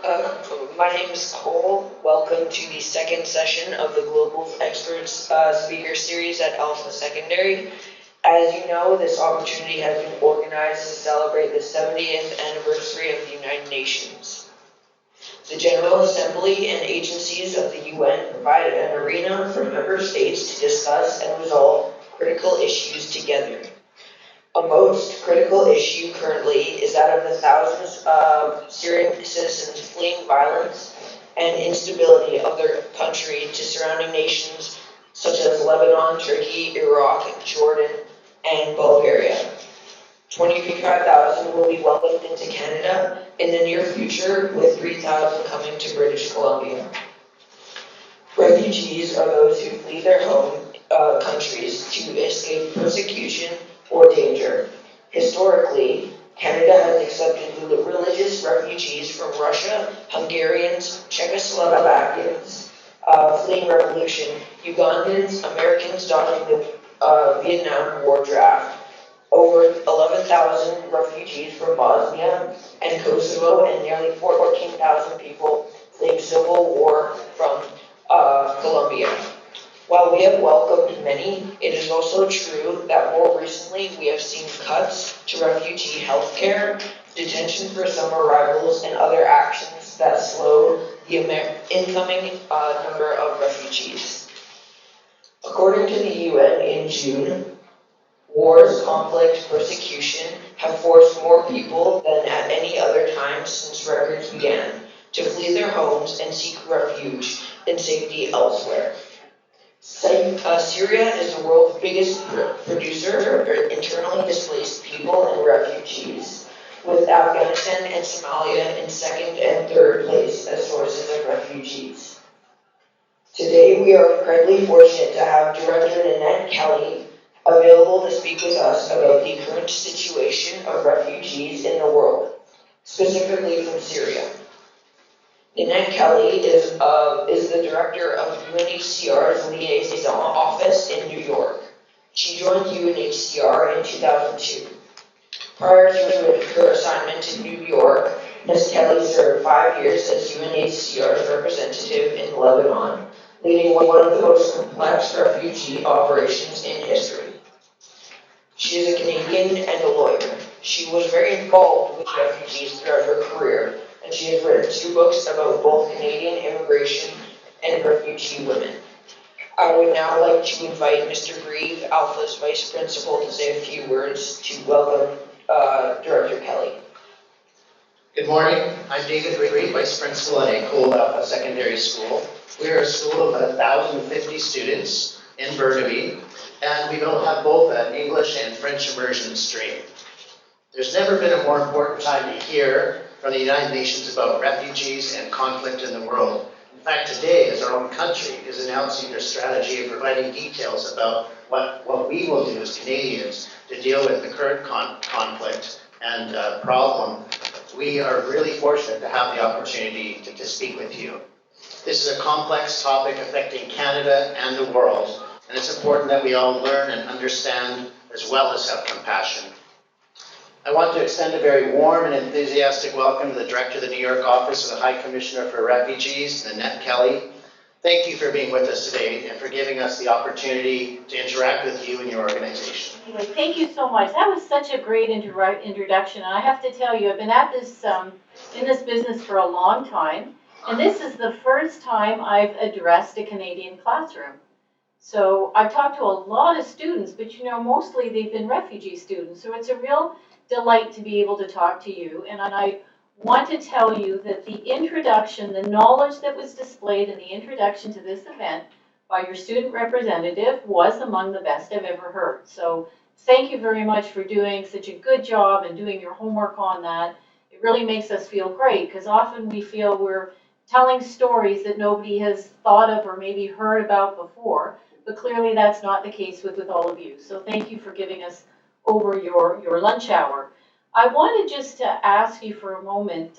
My name is Cole. Welcome to the second session of the Global Experts Speaker Series at Alpha Secondary. As you know, this opportunity has been organized to celebrate the 70th anniversary of the United Nations. The General Assembly and agencies of the UN provide an arena for member states to discuss and resolve critical issues together. A most critical issue currently is that of the thousands of Syrian citizens fleeing violence and instability of their country to surrounding nations such as Lebanon, Turkey, Iraq, Jordan, and Bulgaria. 25,000 will be welcomed into Canada in the near future, with 3,000 coming to British Columbia. Refugees are those who flee their home countries to escape persecution or danger. Historically, Canada has accepted religious refugees from Russia, Hungarians, Czechoslovakians fleeing revolution, Ugandans, Americans dodging the Vietnam War draft, over 11,000 refugees from Bosnia and Kosovo, and nearly 14,000 people fleeing civil war from Colombia. While we have welcomed many, it is also true that more recently we have seen cuts to refugee health care, detention for some arrivals, and other actions that slow the incoming number of refugees. According to the UN in June, wars, conflict, persecution have forced more people than at any other time since records began to flee their homes and seek refuge and safety elsewhere. Syria is the world's biggest producer of internally displaced people and refugees, with Afghanistan and Somalia in second and third place as sources of refugees. Today, we are incredibly fortunate to have Director Ninette Kelley available to speak with us about the current situation of refugees in the world, specifically from Syria. Ninette Kelley is the director of UNHCR's liaison office in New York. She joined UNHCR in 2002. Prior to her assignment to New York, Ms. Kelley served 5 years as UNHCR's representative in Lebanon, leading one of the most complex refugee operations in history. She is a Canadian and a lawyer. She was very involved with refugees throughout her career, and she has written 2 books about both Canadian immigration and refugee women. I would now like to invite Mr. Grieve, Alpha's Vice Principal, to say a few words to welcome Director Kelley. Good morning. I'm David Grieve, Vice Principal at Alpha Secondary School. We are a school of 1,050 students in Burnaby, and we don't have both an English and French immersion stream. There's never been a more important time to hear from the United Nations about refugees and conflict in the world. In fact, today, as our own country is announcing their strategy and providing details about what we will do as Canadians to deal with the current conflict and problem, we are really fortunate to have the opportunity to speak with you. This is a complex topic affecting Canada and the world, and it's important that we all learn and understand as well as have compassion. I want to extend a very warm and enthusiastic welcome to the Director of the New York Office of the High Commissioner for Refugees, Ninette Kelley. Thank you for being with us today and for giving us the opportunity to interact with you and your organization. Anyway, thank you so much. That was such a great introduction. And I have to tell you, I've been at this in this business for a long time, and this is the first time I've addressed a Canadian classroom. So I've talked to a lot of students, but you know, mostly they've been refugee students. So it's a real delight to be able to talk to you. And I want to tell you that the introduction, the knowledge that was displayed in the introduction to this event by your student representative was among the best I've ever heard. So thank you very much for doing such a good job and doing your homework on that. It really makes us feel great, because often we feel we're telling stories that nobody has thought of or maybe heard about before, but clearly that's not the case with all of you. So thank you for giving us over your lunch hour. I wanted just to ask you for a moment,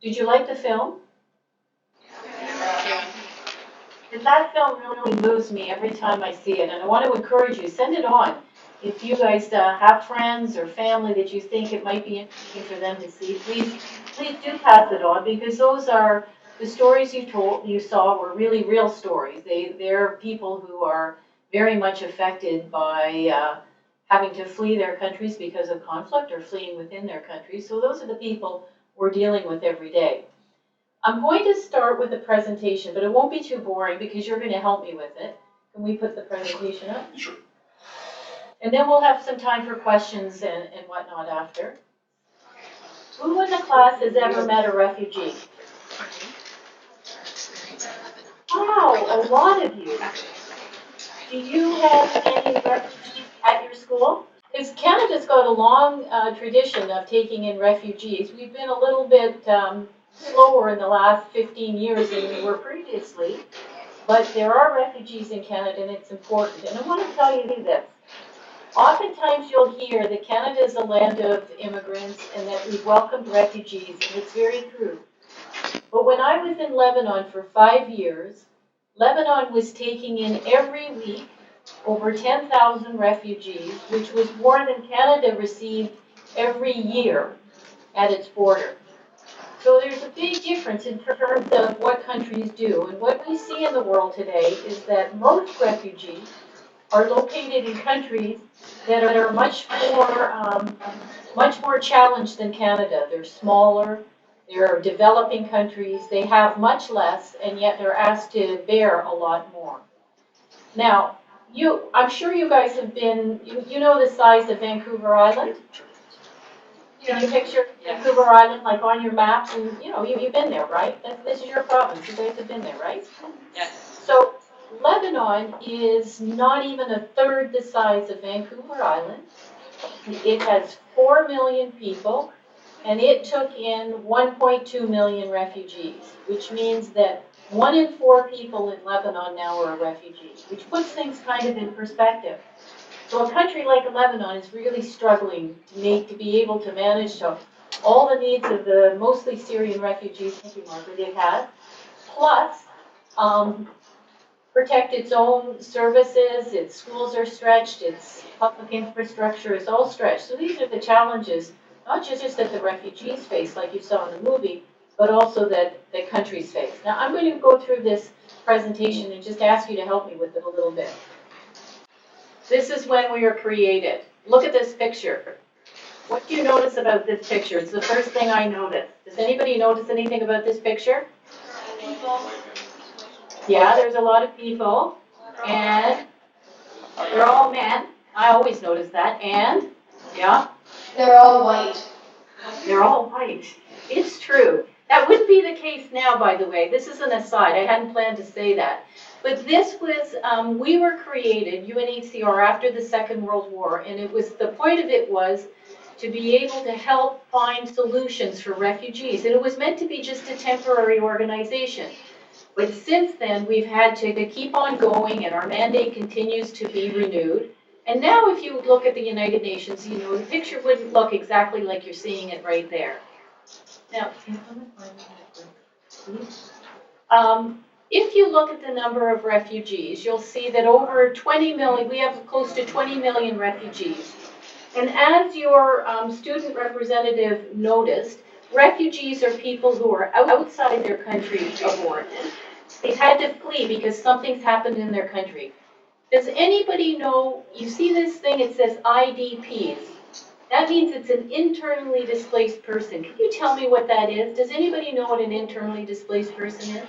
did you like the film? Yeah. That film really moves me every time I see it, and I want to encourage you, send it on. if you guys have friends or family that you think it might be interesting for them to see, please do pass it on, because those are the stories you saw were really real stories. They're people who are very much affected by having to flee their countries because of conflict or fleeing within their countries. So those are the people we're dealing with every day. I'm going to start with a presentation, but it won't be too boring because you're going to help me with it. Can we put the presentation up? Sure. And then we'll have some time for questions and whatnot after. Who in the class has ever met a refugee? Wow, a lot of you. Do you have any refugees at your school? Because Canada's got a long tradition of taking in refugees. We've been a little bit slower in the last 15 years than we were previously, but there are refugees in Canada and it's important. And I want to tell you this. Oftentimes you'll hear that Canada is a land of immigrants and that we've welcomed refugees, and it's very true. But when I was in Lebanon for 5 years, Lebanon was taking in every week over 10,000 refugees, which was more than Canada received every year at its border. So there's a big difference in terms of what countries do. And what we see in the world today is that most refugees are located in countries that are much more challenged than Canada. They're smaller, they're developing countries, they have much less, and yet they're asked to bear a lot more. Now, I'm sure you guys have been, you know the size of Vancouver Island? Can you picture Vancouver Island like on your maps? And you've been there, right? This is your province. You guys have been there, right? Yes. So Lebanon is not even a third the size of Vancouver Island. It has 4 million people, and it took in 1.2 million refugees, which means that 1 in 4 people in Lebanon now are a refugee, which puts things kind of in perspective. So a country like Lebanon is really struggling to be able to manage all the needs of the mostly Syrian refugees, thank you, Margaret, they've had, plus protect its own services, its schools are stretched, its public infrastructure is all stretched. So these are the challenges, not just that the refugees face, like you saw in the movie, but also that countries face. Now I'm going to go through this presentation and just ask you to help me with it a little bit. This is when we were created. Look at this picture. What do you notice about this picture? It's the first thing I noticed. Does anybody notice anything about this picture? People. Yeah, there's a lot of people, and they're all men. I always notice that. And, yeah? They're all white. They're all white. It's true. That wouldn't be the case now, by the way. This is an aside. I hadn't planned to say that. But this was, we were created, UNHCR, after the Second World War, and the point of it was to be able to help find solutions for refugees. And it was meant to be just a temporary organization. But since then, we've had to keep on going, and our mandate continues to be renewed. And now if you look at the United Nations, the picture wouldn't look exactly like you're seeing it right there. Now, if you look at the number of refugees, you'll see that over 20 million, we have close to 20 million refugees. And as your student representative noticed, refugees are people who are outside their country of origin. They've had to flee because something's happened in their country. Does anybody know, you see this thing, it says IDPs. That means it's an internally displaced person. Can you tell me what that is? Does anybody know what an internally displaced person is?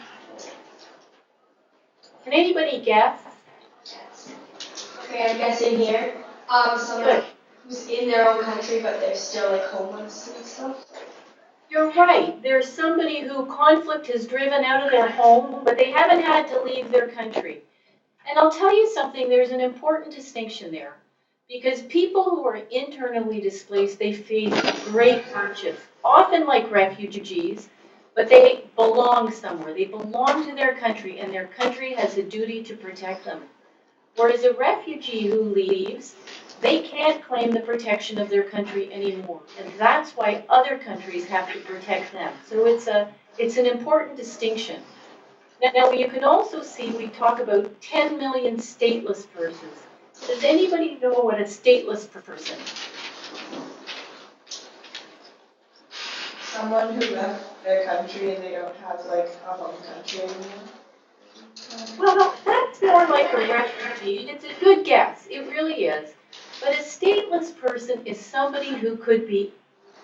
Can anybody guess? Okay, I'm guessing here. Someone who's in their own country, but they're still like homeless and stuff. You're right. There's somebody who conflict has driven out of their home, but they haven't had to leave their country. And I'll tell you something, there's an important distinction there. Because people who are internally displaced, they face great hardships, often like refugees, but they belong somewhere. They belong to their country, and their country has a duty to protect them. Whereas a refugee who leaves, they can't claim the protection of their country anymore. And that's why other countries have to protect them. So it's an important distinction. Now you can also see we talk about 10 million stateless persons. Does anybody know what a stateless person is? Someone who left their country and they don't have like a home country anymore. Well, that's more like a refugee. It's a good guess. It really is. But a stateless person is somebody who could be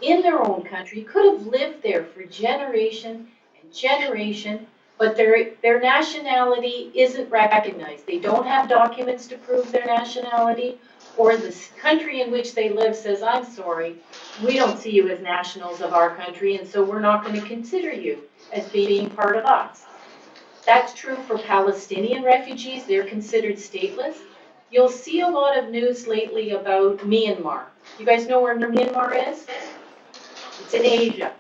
in their own country, could have lived there for generation and generation, but their nationality isn't recognized. They don't have documents to prove their nationality, or the country in which they live says, I'm sorry, we don't see you as nationals of our country, and so we're not going to consider you as being part of us. That's true for Palestinian refugees. They're considered stateless. You'll see a lot of news lately about Myanmar. You guys know where Myanmar is? It's in Asia.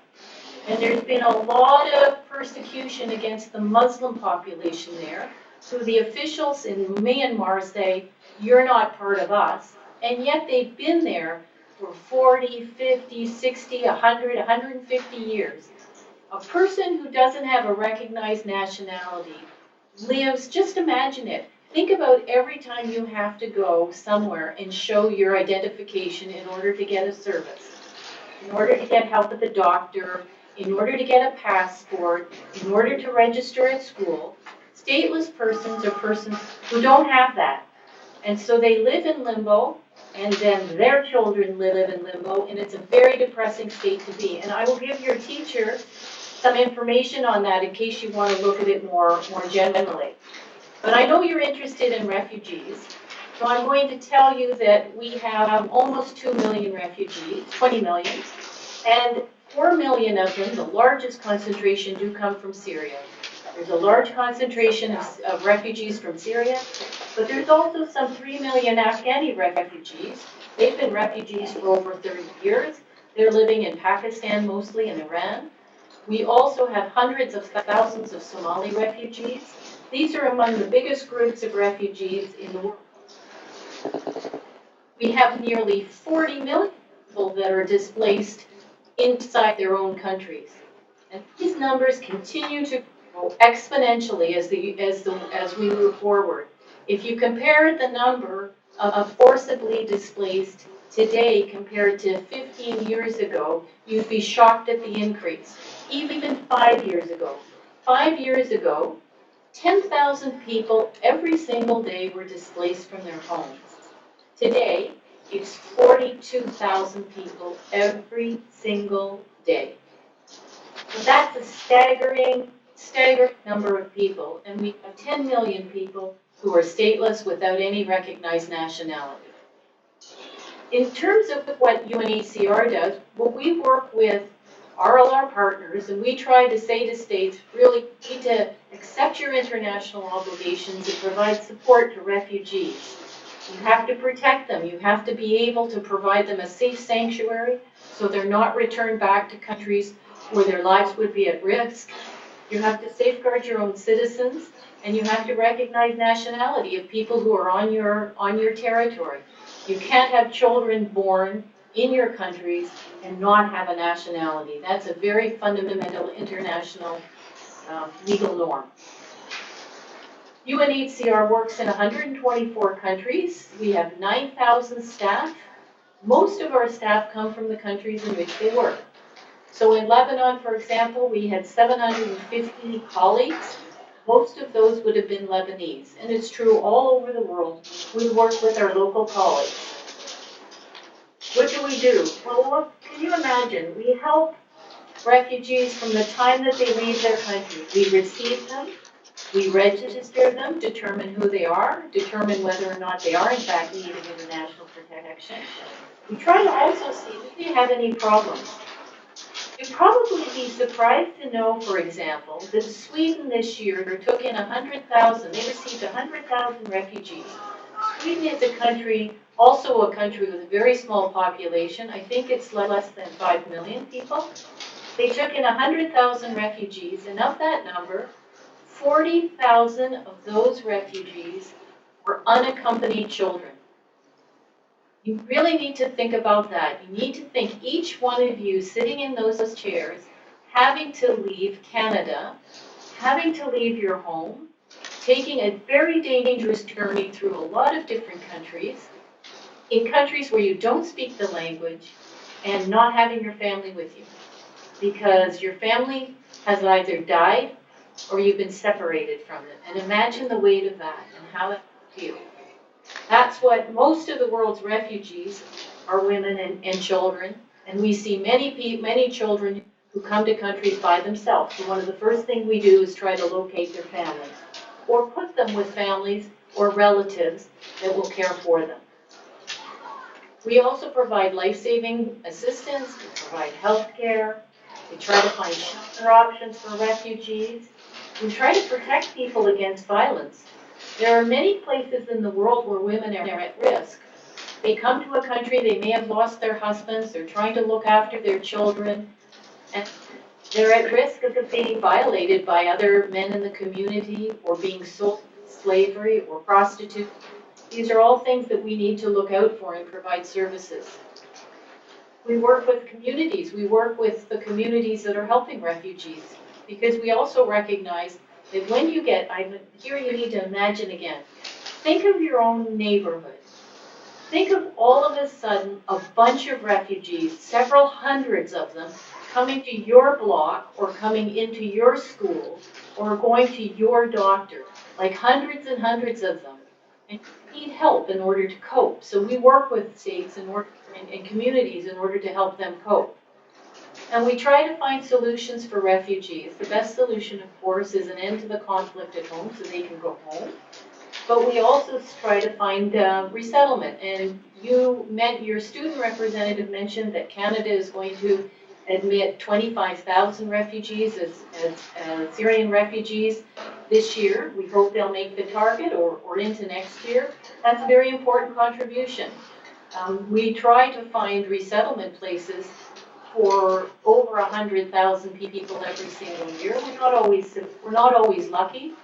And there's been a lot of persecution against the Muslim population there. So the officials in Myanmar say, you're not part of us. And yet they've been there for 40, 50, 60, 100, 150 years. A person who doesn't have a recognized nationality lives, just imagine it. Think about every time you have to go somewhere and show your identification in order to get a service, in order to get help at the doctor, in order to get a passport, in order to register at school. Stateless persons are persons who don't have that. And so they live in limbo, and then their children live in limbo, and it's a very depressing state to be. And I will give your teacher some information on that in case you want to look at it more generally. But I know you're interested in refugees, so I'm going to tell you that we have almost 2 million refugees, 20 million, and 4 million of them, the largest concentration, do come from Syria. There's a large concentration of refugees from Syria, but there's also some 3 million Afghani refugees. They've been refugees for over 30 years. They're living in Pakistan mostly, and Iran. We also have hundreds of thousands of Somali refugees. These are among the biggest groups of refugees in the world. We have nearly 40 million people that are displaced inside their own countries. And these numbers continue to grow exponentially as we move forward. If you compare the number of forcibly displaced today compared to 15 years ago, you'd be shocked at the increase. Even 5 years ago. 5 years ago, 10,000 people every single day were displaced from their homes. Today, it's 42,000 people every single day. So that's a staggering number of people, and we have 10 million people who are stateless without any recognized nationality. In terms of what UNHCR does, what we work with are all our partners, and we try to say to states, really need to accept your international obligations and provide support to refugees. You have to protect them. You have to be able to provide them a safe sanctuary so they're not returned back to countries where their lives would be at risk. You have to safeguard your own citizens, and you have to recognize nationality of people who are on your territory. You can't have children born in your countries and not have a nationality. That's a very fundamental international legal norm. UNHCR works in 124 countries. We have 9,000 staff. Most of our staff come from the countries in which they work. So in Lebanon, for example, we had 750 colleagues. Most of those would have been Lebanese. And it's true all over the world. We work with our local colleagues. What do we do? Well, can you imagine? We help refugees from the time that they leave their country. We receive them, we register them, determine who they are, determine whether or not they are in fact needing international protection. We try to also see if they have any problems. You'd probably be surprised to know, for example, that Sweden this year took in 100,000, they received 100,000 refugees. Sweden is a country, also a country with a very small population. I think it's less than 5 million people. They took in 100,000 refugees, and of that number, 40,000 of those refugees were unaccompanied children. You really need to think about that. You need to think each one of you sitting in those chairs, having to leave Canada, having to leave your home, taking a very dangerous journey through a lot of different countries, in countries where you don't speak the language, and not having your family with you. Because your family has either died or you've been separated from it. And imagine the weight of that and how it feels. That's what most of the world's refugees are, women and children. And we see many children who come to countries by themselves. So one of the first things we do is try to locate their families, or put them with families or relatives that will care for them. We also provide life-saving assistance, we provide health care, we try to find shelter options for refugees, we try to protect people against violence. There are many places in the world where women are at risk. They come to a country, they may have lost their husbands, they're trying to look after their children, and they're at risk of being violated by other men in the community, or being sold into slavery or prostituted. These are all things that we need to look out for and provide services. We work with communities. We work with the communities that are helping refugees, because we also recognize that when you get, here you need to imagine again, think of your own neighborhood. Think of all of a sudden a bunch of refugees, several hundreds of them, coming to your block or coming into your school or going to your doctor, like hundreds and hundreds of them. And need help in order to cope. So we work with states and communities in order to help them cope. And we try to find solutions for refugees. The best solution, of course, is an end to the conflict at home so they can go home. But we also try to find resettlement. And your student representative mentioned that Canada is going to admit 25,000 refugees as Syrian refugees this year. We hope they'll make the target or into next year. That's a very important contribution. We try to find resettlement places for over 100,000 people every single year. We're not always lucky.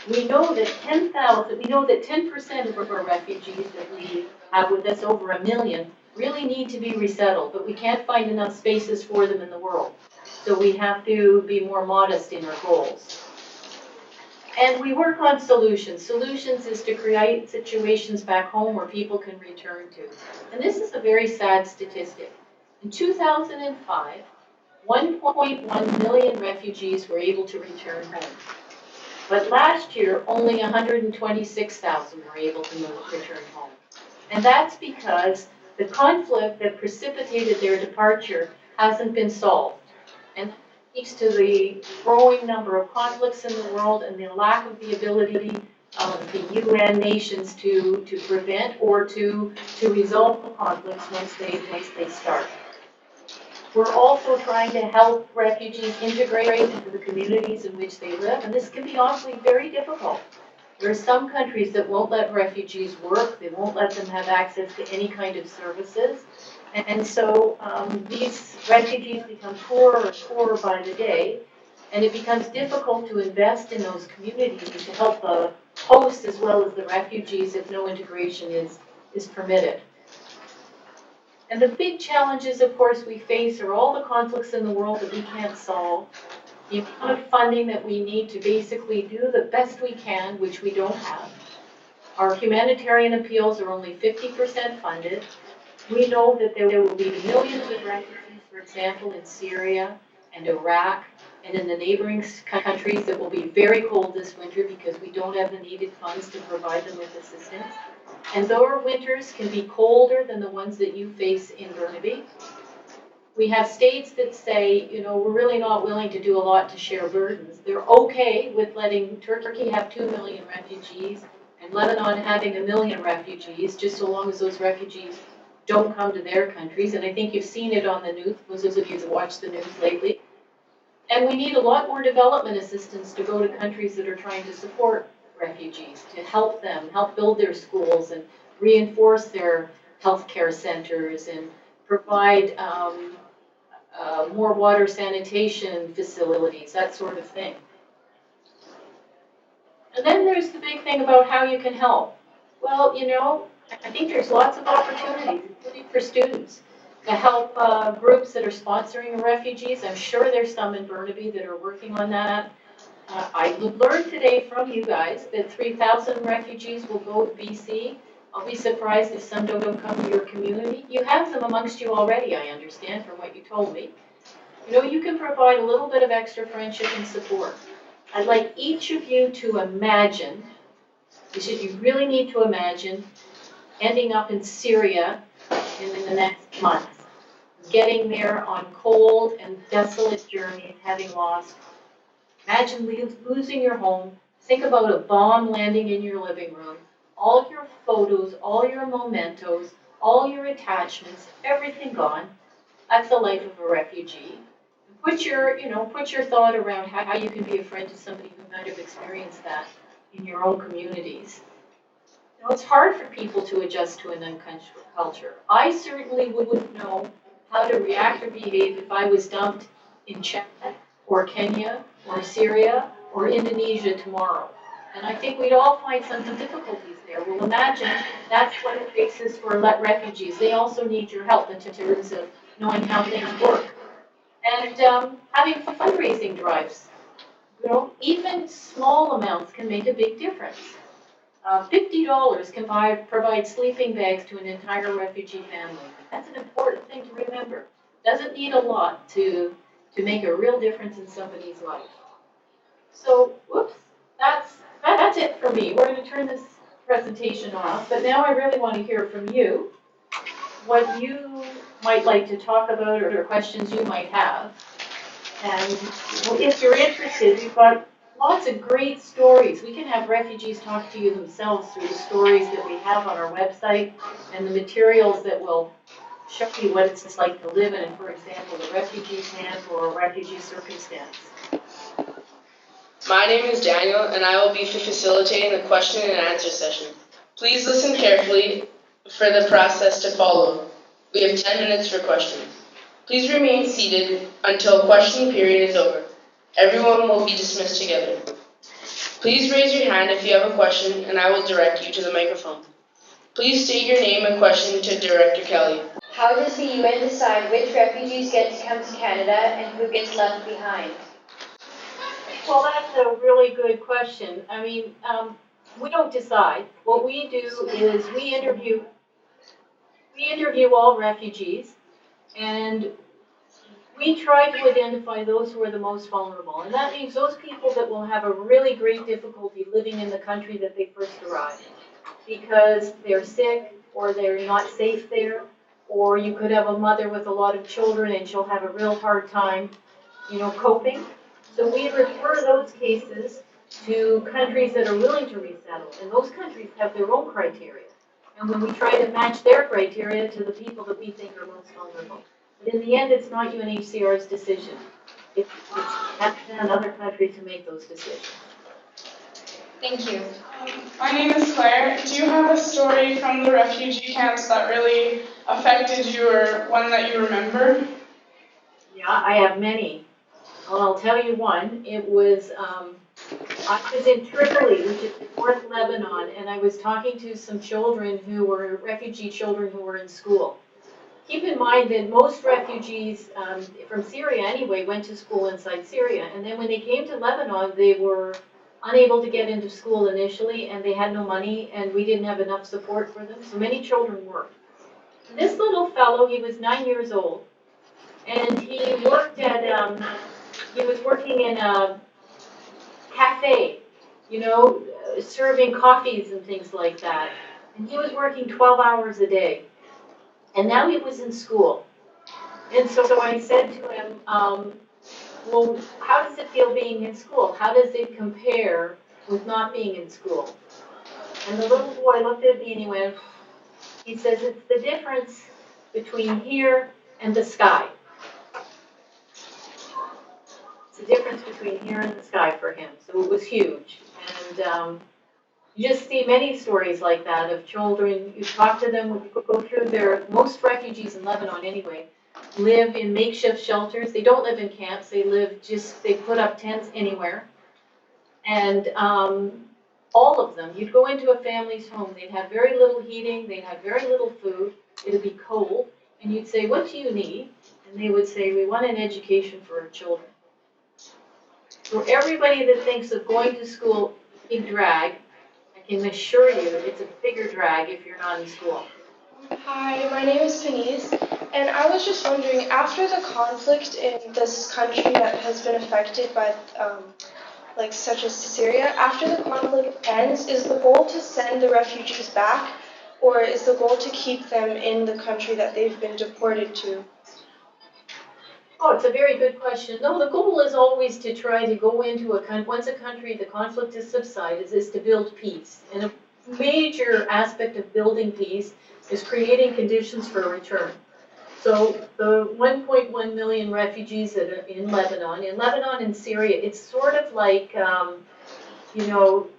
We know that 10% of our refugees that we have with us, over 1 million, really need to be resettled, but we can't find enough spaces for them in the world. So we have to be more modest in our goals. And we work on solutions. Solutions is to create situations back home where people can return to. And this is a very sad statistic. In 2005, 1.1 million refugees were able to return home. But last year, only 126,000 were able to return home. And that's because the conflict that precipitated their departure hasn't been solved. And that speaks to the growing number of conflicts in the world and the lack of the ability of the UN nations to prevent or to resolve the conflicts once they start. We're also trying to help refugees integrate into the communities in which they live, and this can be honestly very difficult. There are some countries that won't let refugees work, they won't let them have access to any kind of services, and so these refugees become poorer and poorer by the day, and it becomes difficult to invest in those communities to help the hosts as well as the refugees if no integration is permitted. And the big challenges, of course, we face are all the conflicts in the world that we can't solve, the amount of funding that we need to basically do the best we can, which we don't have. Our humanitarian appeals are only 50% funded. We know that there will be millions of refugees, for example, in Syria and Iraq and in the neighboring countries that will be very cold this winter because we don't have the needed funds to provide them with assistance. And though our winters can be colder than the ones that you face in Burnaby, we have states that say, we're really not willing to do a lot to share burdens. They're okay with letting Turkey have 2 million refugees and Lebanon having 1 million refugees, just so long as those refugees don't come to their countries. And I think you've seen it on the news, those of you that watch the news lately. And we need a lot more development assistance to go to countries that are trying to support refugees, to help them, help build their schools and reinforce their healthcare centers and provide more water sanitation facilities, that sort of thing. And then there's the big thing about how you can help. Well, I think there's lots of opportunities, including for students, to help groups that are sponsoring refugees. I'm sure there's some in Burnaby that are working on that. I learned today from you guys that 3,000 refugees will go to BC. I'll be surprised if some don't come to your community. You have them amongst you already, I understand, from what you told me. You know, you can provide a little bit of extra friendship and support. I'd like each of you to imagine, you really need to imagine, ending up in Syria in the next month. Getting there on cold and desolate journeys, having lost. Imagine losing your home. Think about a bomb landing in your living room. All your photos, all your mementos, all your attachments, everything gone. That's the life of a refugee. Put your thought around how you can be a friend to somebody who might have experienced that in your own communities. You know, it's hard for people to adjust to an uncomfortable culture. I certainly wouldn't know how to react or behave if I was dumped in Chad or Kenya or Syria or Indonesia tomorrow. And I think we'd all find some difficulties there. Well, imagine that's what it faces for refugees. They also need your help in terms of knowing how things work. And having fundraising drives. You know, even small amounts can make a big difference. $50 can provide sleeping bags to an entire refugee family. That's an important thing to remember. Doesn't need a lot to make a real difference in somebody's life. So, whoops, that's it for me. We're going to turn this presentation off, but now I really want to hear from you, what you might like to talk about or questions you might have. And if you're interested, we've got lots of great stories. We can have refugees talk to you themselves through the stories that we have on our website and the materials that will show you what it's like to live in, for example, a refugee camp or a refugee circumstance. My name is Daniel, and I will be facilitating the question and answer session. Please listen carefully for the process to follow. We have 10 minutes for questions. Please remain seated until question period is over. Everyone will be dismissed together. Please raise your hand if you have a question, and I will direct you to the microphone. Please state your name and question to Director Kelley. How does the UN decide which refugees get to come to Canada and who gets left behind? Well, that's a really good question. I mean, we don't decide. What we do is we interview all refugees, and we try to identify those who are the most vulnerable. And that means those people that will have a really great difficulty living in the country that they first arrived, because they're sick or they're not safe there, or you could have a mother with a lot of children and she'll have a real hard time, coping. So we refer those cases to countries that are willing to resettle, and those countries have their own criteria. And when we try to match their criteria to the people that we think are most vulnerable. But in the end, it's not UNHCR's decision. It's up to another country to make those decisions. Thank you. My name is Claire. Do you have a story from the refugee camps that really affected you or one that you remember? Yeah, I have many. Well, I'll tell you one. It was, I was in Tripoli, which is North Lebanon, and I was talking to some children who were refugee children who were in school. Keep in mind that most refugees from Syria anyway went to school inside Syria, and then when they came to Lebanon, they were unable to get into school initially, and they had no money, and we didn't have enough support for them, so many children worked. This little fellow, he was 9 years old, and he worked at, he was working in a cafe, serving coffees and things like that, and he was working 12 hours a day. And now he was in school. And so I said to him, well, how does it feel being in school? How does it compare with not being in school? And the little boy looked at me and he says, it's the difference between here and the sky. It's the difference between here and the sky for him. So it was huge. And you just see many stories like that of children. You talk to them, you go through most refugees in Lebanon anyway, live in makeshift shelters. They don't live in camps. They put up tents anywhere. And all of them, you'd go into a family's home. They'd have very little heating. They'd have very little food. It'd be cold. And you'd say, what do you need? And they would say, we want an education for our children. So everybody that thinks of going to school in drag, I can assure you it's a bigger drag if you're not in school. Hi, my name is Penise, and I was just wondering, after the conflict in this country that has been affected by, like such as Syria, after the conflict ends, is the goal to send the refugees back, or is the goal to keep them in the country that they've been deported to? Oh, it's a very good question. No, the goal is always to try to go into a country, once a country, the conflict has subsided, is to build peace. And a major aspect of building peace is creating conditions for return. So the 1.1 million refugees that are in Lebanon and Syria, it's sort of like, you know,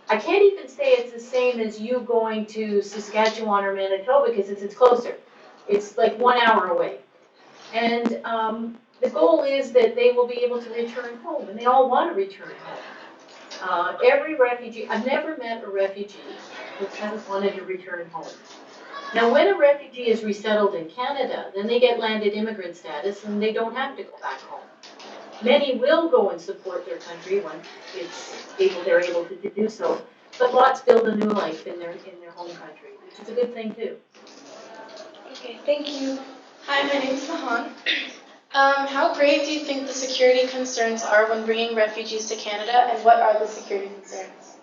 I can't even say it's the same as you going to Saskatchewan or Manitoba because it's closer. It's like 1 hour away. And the goal is that they will be able to return home, and they all want to return home. Every refugee, I've never met a refugee who hasn't wanted to return home. Now, when a refugee is resettled in Canada, then they get landed immigrant status and they don't have to go back home. Many will go and support their country when they're able to do so, but lots build a new life in their home country, which is a good thing too. Okay, thank you. Hi, my name is Mahan. How great do you think the security concerns are when bringing refugees to Canada, and what are the security concerns?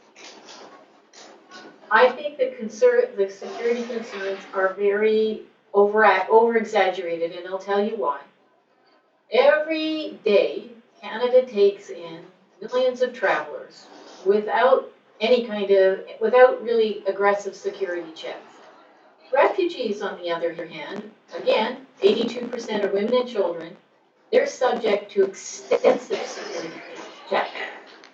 I think the security concerns are very over-exaggerated, and I'll tell you why. Every day, Canada takes in millions of travelers without really aggressive security checks. Refugees, on the other hand, again, 82% are women and children, they're subject to extensive security checks.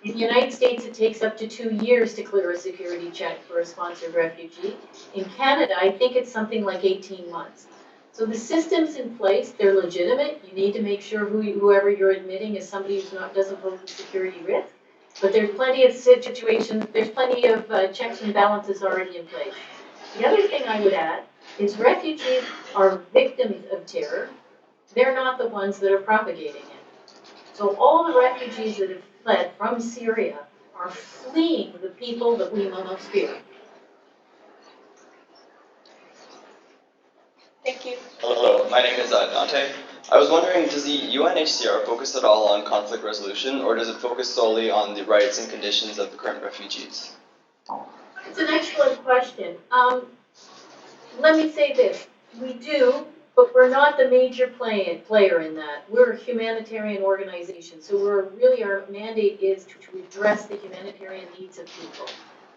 In the United States, it takes up to 2 years to clear a security check for a sponsored refugee. In Canada, I think it's something like 18 months. So the systems in place, they're legitimate. You need to make sure whoever you're admitting is somebody who doesn't pose a security risk. But there's plenty of situations, there's plenty of checks and balances already in place. The other thing I would add is refugees are victims of terror. They're not the ones that are propagating it. So all the refugees that have fled from Syria are fleeing the people that we most fear. Thank you. Hello, my name is Dante. I was wondering, does the UNHCR focus at all on conflict resolution, or does it focus solely on the rights and conditions of the current refugees? It's an excellent question. Let me say this. We do, but we're not the major player in that. We're a humanitarian organization, so our mandate is to address the humanitarian needs of people.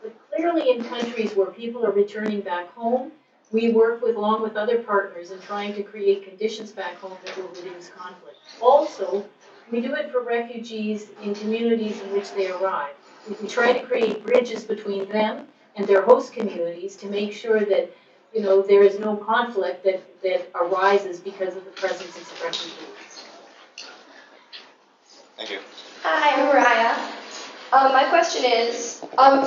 But clearly in countries where people are returning back home, we work along with other partners in trying to create conditions back home that will reduce conflict. Also, we do it for refugees in communities in which they arrive. We try to create bridges between them and their host communities to make sure that there is no conflict that arises because of the presence of refugees. Thank you. Hi, I'm Mariah. My question is,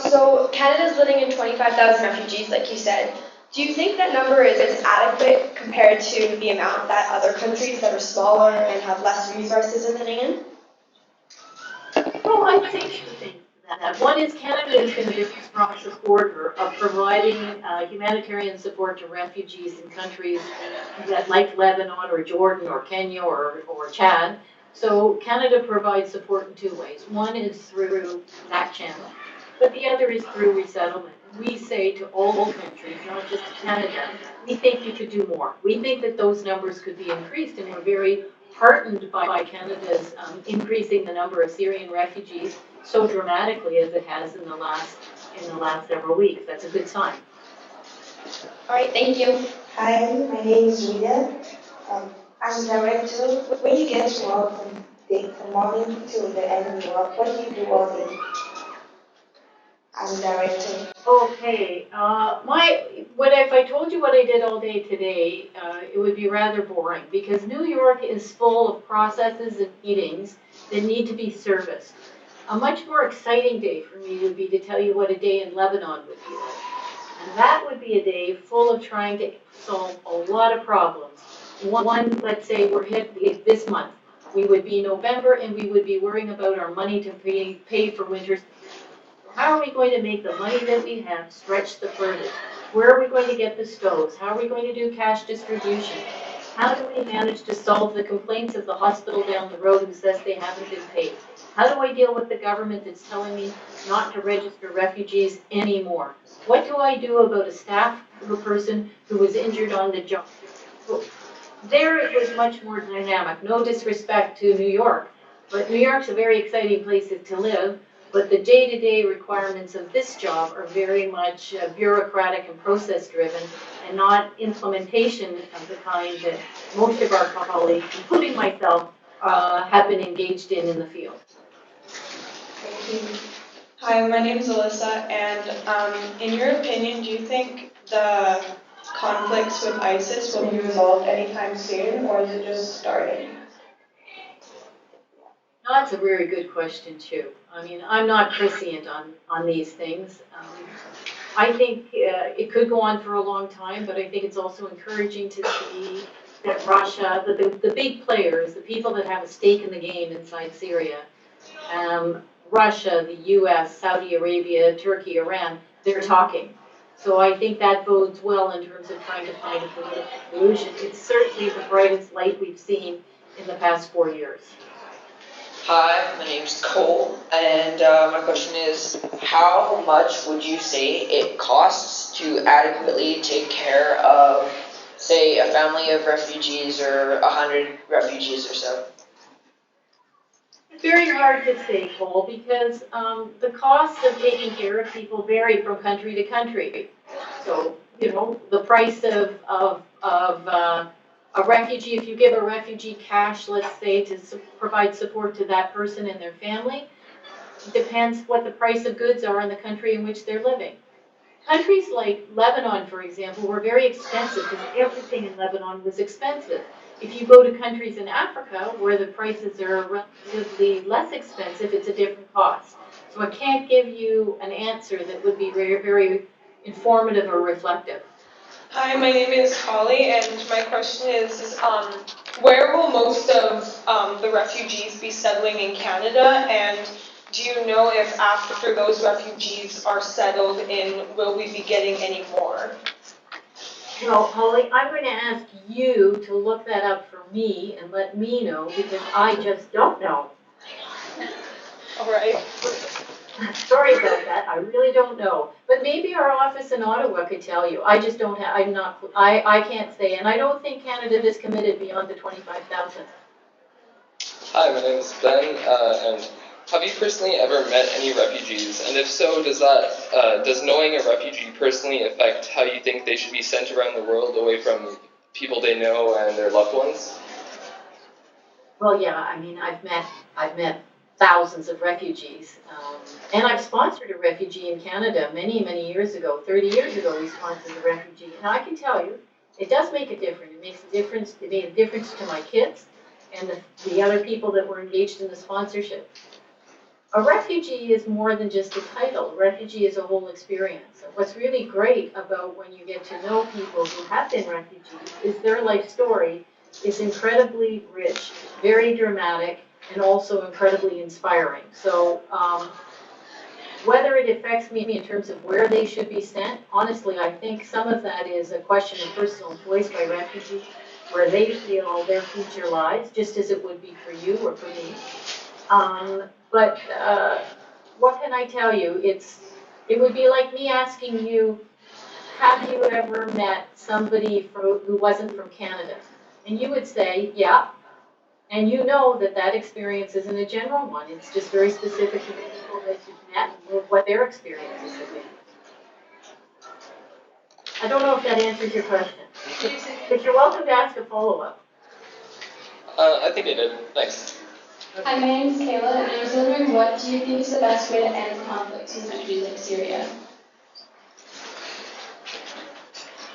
so Canada's letting in 25,000 refugees, like you said. Do you think that number is adequate compared to the amount that other countries that are smaller and have less resources are letting in? Well, I'd say two things to that. One is Canada has been a very strong supporter of providing humanitarian support to refugees in countries like Lebanon or Jordan or Kenya or Chad. So Canada provides support in two ways. One is through that channel, but the other is through resettlement. We say to all countries, not just to Canada, we think you could do more. We think that those numbers could be increased, and we're very heartened by Canada's increasing the number of Syrian refugees so dramatically as it has in the last several weeks. That's a good sign. All right, thank you. Hi, my name is Rita. I'm director. When you get to work from morning to the end of the work, what do you do all day? I'm director. Okay, if I told you what I did all day today, it would be rather boring because New York is full of processes and meetings that need to be serviced. A much more exciting day for me would be to tell you what a day in Lebanon would be like. And that would be a day full of trying to solve a lot of problems. One, let's say we're hit this month. We would be November and we would be worrying about our money to pay for winter. How are we going to make the money that we have stretch the furthest? Where are we going to get the stoves? How are we going to do cash distribution? How do we manage to solve the complaints of the hospital down the road who says they haven't been paid? How do I deal with the government that's telling me not to register refugees anymore? What do I do about a staff person who was injured on the job? So there it was much more dynamic. No disrespect to New York, but New York's a very exciting place to live. But the day-to-day requirements of this job are very much bureaucratic and process-driven, and not implementation of the kind that most of our colleagues, including myself, have been engaged in the field. Thank you. Hi, my name is Alyssa, and in your opinion, do you think the conflicts with ISIS will be resolved anytime soon, or is it just starting? That's a very good question, too. I mean, I'm not prescient on these things. I think it could go on for a long time, but I think it's also encouraging to see that Russia, the big players, the people that have a stake in the game inside Syria, Russia, the US, Saudi Arabia, Turkey, Iran, they're talking. So I think that bodes well in terms of trying to find a political solution. It's certainly the brightest light we've seen in the past 4 years. Hi, my name's Cole, and my question is, how much would you say it costs to adequately take care of, say, a family of refugees or 100 refugees or so? It's very hard to say, Cole, because the costs of taking care of people vary from country to country. So, you know, the price of a refugee, if you give a refugee cash, let's say, to provide support to that person and their family, it depends what the price of goods are in the country in which they're living. Countries like Lebanon, for example, were very expensive because everything in Lebanon was expensive. If you go to countries in Africa where the prices are relatively less expensive, it's a different cost. So I can't give you an answer that would be very, very informative or reflective. Hi, my name is Holly, and my question is where will most of the refugees be settling in Canada, and do you know if after those refugees are settled in, will we be getting any more? Well, Holly, I'm going to ask you to look that up for me and let me know, because I just don't know. All right. Sorry about that. I really don't know. But maybe our office in Ottawa could tell you. I just don't have, I can't say. And I don't think Canada is committed beyond the 25,000. Hi, my name is Ben, and have you personally ever met any refugees? And if so, does knowing a refugee personally affect how you think they should be sent around the world away from people they know and their loved ones? Well, yeah, I mean, I've met thousands of refugees. And I've sponsored a refugee in Canada many, many years ago. 30 years ago, we sponsored a refugee. And I can tell you, it does make a difference. It makes a difference. It made a difference to my kids and the other people that were engaged in the sponsorship. A refugee is more than just a title. A refugee is a whole experience. And what's really great about when you get to know people who have been refugees is their life story is incredibly rich, very dramatic, and also incredibly inspiring. So whether it affects me in terms of where they should be sent, honestly, I think some of that is a question of personal choice by refugees, where they feel their future lies, just as it would be for you or for me. But what can I tell you? It would be like me asking you, have you ever met somebody who wasn't from Canada? And you would say, yeah. And you know that experience isn't a general one. It's just very specific to the people that you've met and what their experiences have been. I don't know if that answers your question. But you're welcome to ask a follow-up. I think I did. Thanks. Hi, my name is Kayla, and I was wondering, what do you think is the best way to end conflicts in countries like Syria?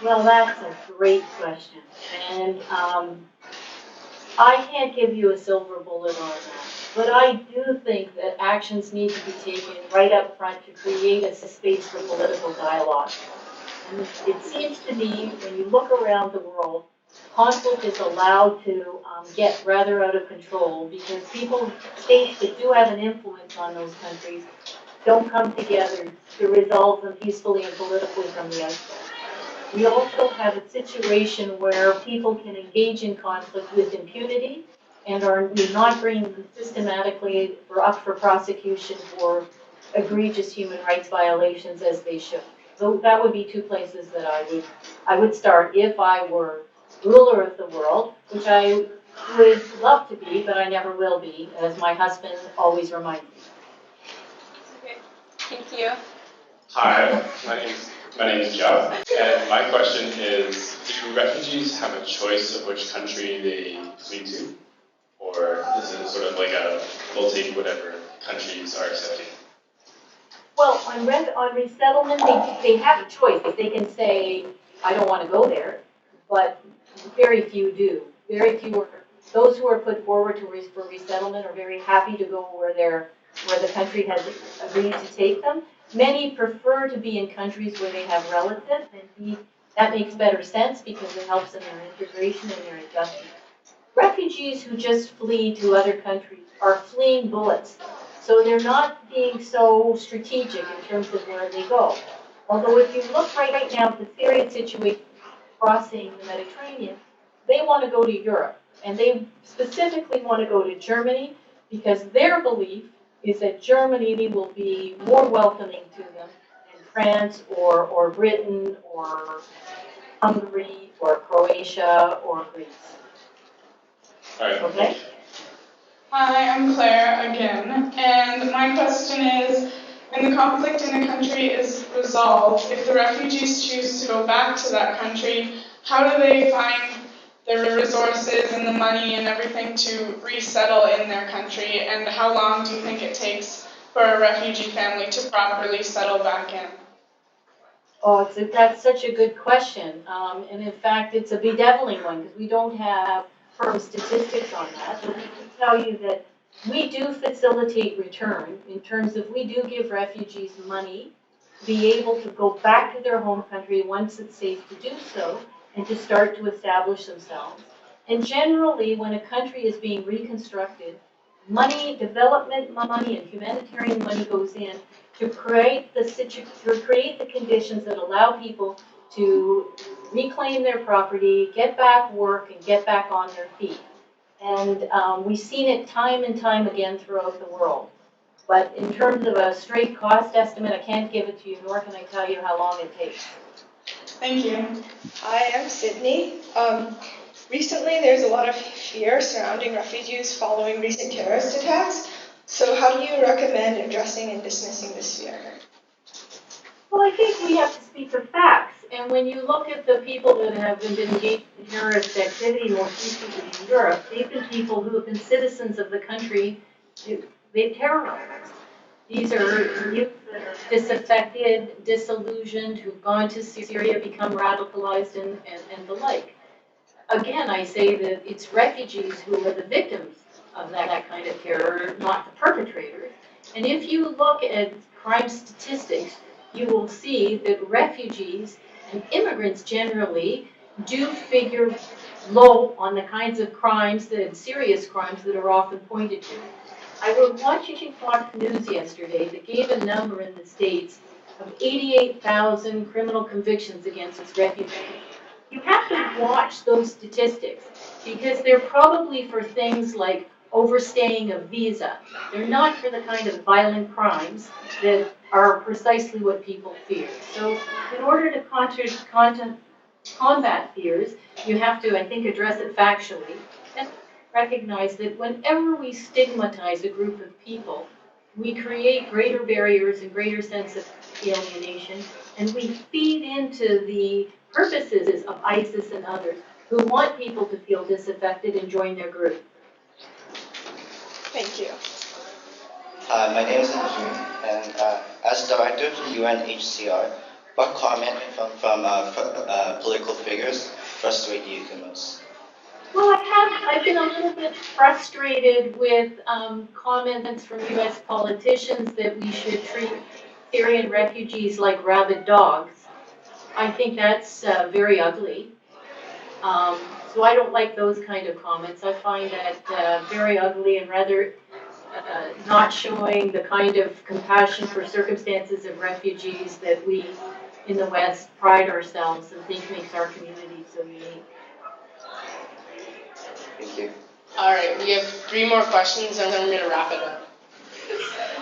Well, that's a great question. And I can't give you a silver bullet on that. But I do think that actions need to be taken right up front to create a space for political dialogue. And it seems to me, when you look around the world, conflict is allowed to get rather out of control because states that do have an influence on those countries don't come together to resolve them peacefully and politically from the outset. We also have a situation where people can engage in conflict with impunity and are not bringing them systematically up for prosecution for egregious human rights violations as they should. So that would be two places that I would start if I were ruler of the world, which I would love to be, but I never will be, as my husband always reminds me. Okay, thank you. Hi, my name is Jeff, and my question is, do refugees have a choice of which country they flee to? Or is it sort of like we'll take whatever countries are accepting? Well, on resettlement, they have a choice. They can say, I don't want to go there, but very few do. Very few are, those who are put forward for resettlement are very happy to go where the country has agreed to take them. Many prefer to be in countries where they have relatives, and that makes better sense because it helps in their integration and their adjustment. Refugees who just flee to other countries are fleeing bullets, so they're not being so strategic in terms of where they go. Although if you look right now at the Syrian situation crossing the Mediterranean, they want to go to Europe, and they specifically want to go to Germany because their belief is that Germany will be more welcoming to them than France or Britain or Hungary or Croatia or Greece. All right. Okay? Hi, I'm Claire again, and my question is, when the conflict in a country is resolved, if the refugees choose to go back to that country, how do they find the resources and the money and everything to resettle in their country, and how long do you think it takes for a refugee family to properly settle back in? Oh, that's such a good question, and in fact, it's a bedeviling one because we don't have firm statistics on that, but we can tell you that we do facilitate return in terms of we do give refugees money to be able to go back to their home country once it's safe to do so and to start to establish themselves. And generally, when a country is being reconstructed, money, development money and humanitarian money goes in to create the conditions that allow people to reclaim their property, get back work, and get back on their feet. And we've seen it time and time again throughout the world. But in terms of a straight cost estimate, I can't give it to you, nor can I tell you how long it takes. Thank you. Hi, I'm Sydney. Recently, there's a lot of fear surrounding refugees following recent terrorist attacks. So how do you recommend addressing and dismissing this fear? Well, I think we have to speak of facts. And when you look at the people that have been engaged in terrorist activity most recently in Europe, they've been people who have been citizens of the country they've terrorized. These are youth that are disaffected, disillusioned, who've gone to Syria, become radicalized, and the like. Again, I say that it's refugees who are the victims of that kind of terror, not the perpetrators. And if you look at crime statistics, you will see that refugees and immigrants generally do figure low on the kinds of crimes, serious crimes that are often pointed to. I was watching Fox News yesterday that gave a number in the States of 88,000 criminal convictions against refugees. You have to watch those statistics because they're probably for things like overstaying a visa. They're not for the kind of violent crimes that are precisely what people fear. So in order to combat fears, you have to, I think, address it factually and recognize that whenever we stigmatize a group of people, we create greater barriers and greater sense of alienation, and we feed into the purposes of ISIS and others who want people to feel disaffected and join their group. Thank you. My name is Najim, and as director of the UNHCR, what comment from political figures frustrate you the most? Well, I've been a little bit frustrated with comments from U.S. politicians that we should treat Syrian refugees like rabid dogs. I think that's very ugly. So I don't like those kind of comments. I find that very ugly and rather not showing the kind of compassion for circumstances of refugees that we in the West pride ourselves and think makes our community so unique. Thank you. All right, we have 3 more questions and then we're going to wrap it up.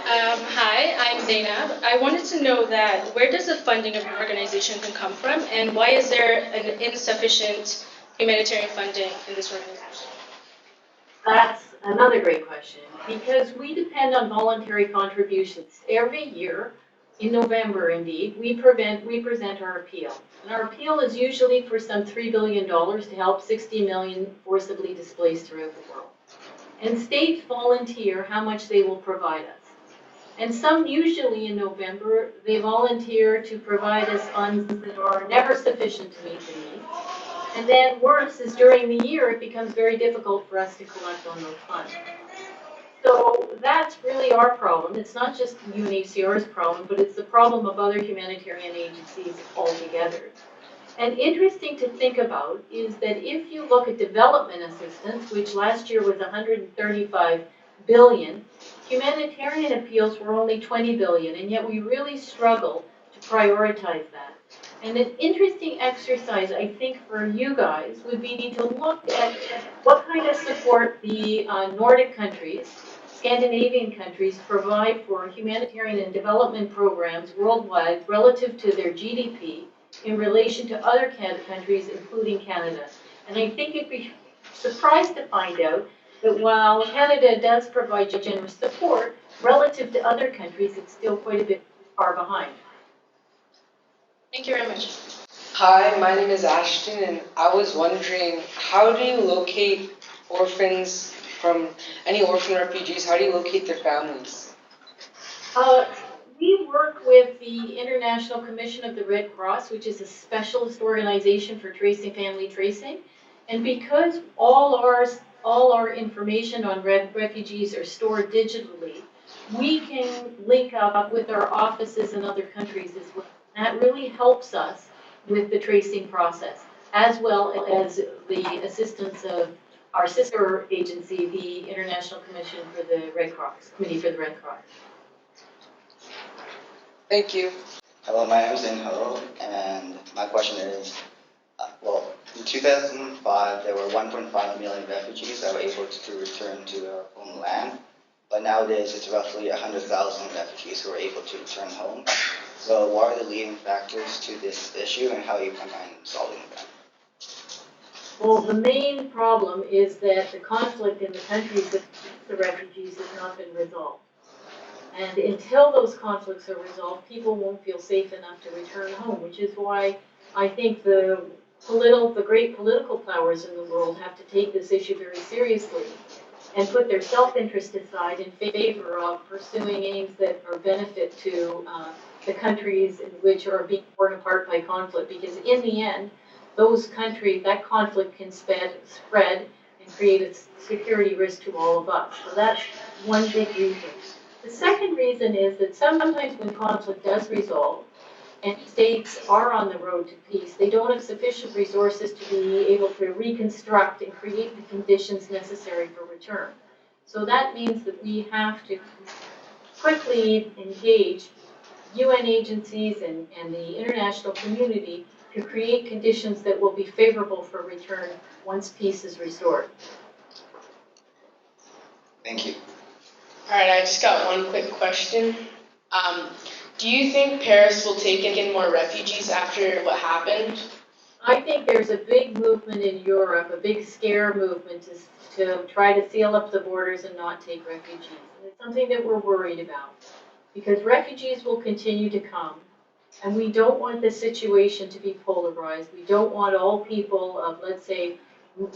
Hi, I'm Zainab. I wanted to know that where does the funding of your organization can come from, and why is there an insufficient humanitarian funding in this organization? That's another great question, because we depend on voluntary contributions. Every year, in November indeed, we present our appeal. And our appeal is usually for some $3 billion to help 60 million forcibly displaced throughout the world. And states volunteer how much they will provide us. And some, usually in November, they volunteer to provide us funds that are never sufficient to meet the needs. And then worse is during the year, it becomes very difficult for us to collect on those funds. So that's really our problem. It's not just UNHCR's problem, but it's the problem of other humanitarian agencies altogether. And interesting to think about is that if you look at development assistance, which last year was 135 billion, humanitarian appeals were only 20 billion, and yet we really struggle to prioritize that. And an interesting exercise, I think, for you guys would be to look at what kind of support the Nordic countries, Scandinavian countries provide for humanitarian and development programs worldwide relative to their GDP in relation to other countries, including Canada. And I think you'd be surprised to find out that while Canada does provide generous support, relative to other countries, it's still quite a bit far behind. Thank you very much. Hi, my name is Ashton, and I was wondering, how do you locate orphans from any orphan refugees? How do you locate their families? We work with the International Commission of the Red Cross, which is a specialist organization for tracing family tracing. And because all our information on refugees are stored digitally, we can link up with our offices in other countries as well. That really helps us with the tracing process, as well as the assistance of our sister agency, the International Commission for the Red Cross, Committee for the Red Cross. Thank you. Hello, my name is Inho, and my question is, in 2005, there were 1.5 million refugees that were able to return to their homeland, but nowadays it's roughly 100,000 refugees who are able to return home. So what are the leading factors to this issue, and how are you planning on solving them? Well, the main problem is that the conflict in the countries that the refugees has not been resolved. And until those conflicts are resolved, people won't feel safe enough to return home, which is why I think the great political powers in the world have to take this issue very seriously and put their self-interest aside in favor of pursuing aims that are benefit to the countries in which are being torn apart by conflict. Because in the end, those countries, that conflict can spread and create a security risk to all of us. So that's one big reason. The second reason is that sometimes when conflict does resolve and states are on the road to peace, they don't have sufficient resources to be able to reconstruct and create the conditions necessary for return. So that means that we have to quickly engage UN agencies and the international community to create conditions that will be favorable for return once peace is restored. Thank you. All right, I just got one quick question. Do you think Paris will take in more refugees after what happened? I think there's a big movement in Europe, a big scare movement to try to seal up the borders and not take refugees. And it's something that we're worried about because refugees will continue to come. And we don't want the situation to be polarized. We don't want all people of, let's say,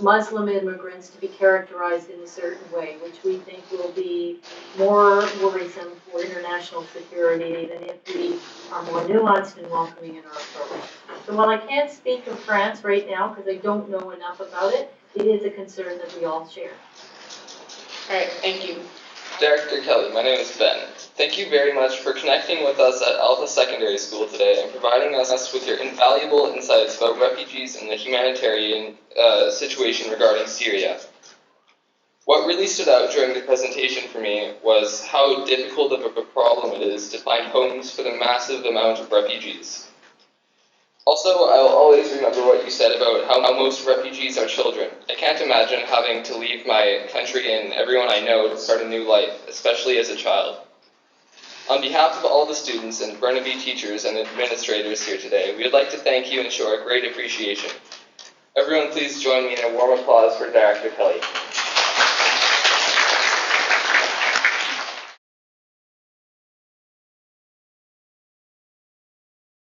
Muslim immigrants to be characterized in a certain way, which we think will be more worrisome for international security than if we are more nuanced and welcoming in our approach. So while I can't speak of France right now because I don't know enough about it, it is a concern that we all share. All right, thank you. Director Kelley, my name is Ben. Thank you very much for connecting with us at Alpha Secondary School today and providing us with your invaluable insights about refugees and the humanitarian situation regarding Syria. What really stood out during the presentation for me was how difficult of a problem it is to find homes for the massive amount of refugees. Also, I will always remember what you said about how most refugees are children. I can't imagine having to leave my country and everyone I know to start a new life, especially as a child. On behalf of all the students and Burnaby teachers and administrators here today, we would like to thank you and show our great appreciation. Everyone please join me in a warm applause for Director Kelley.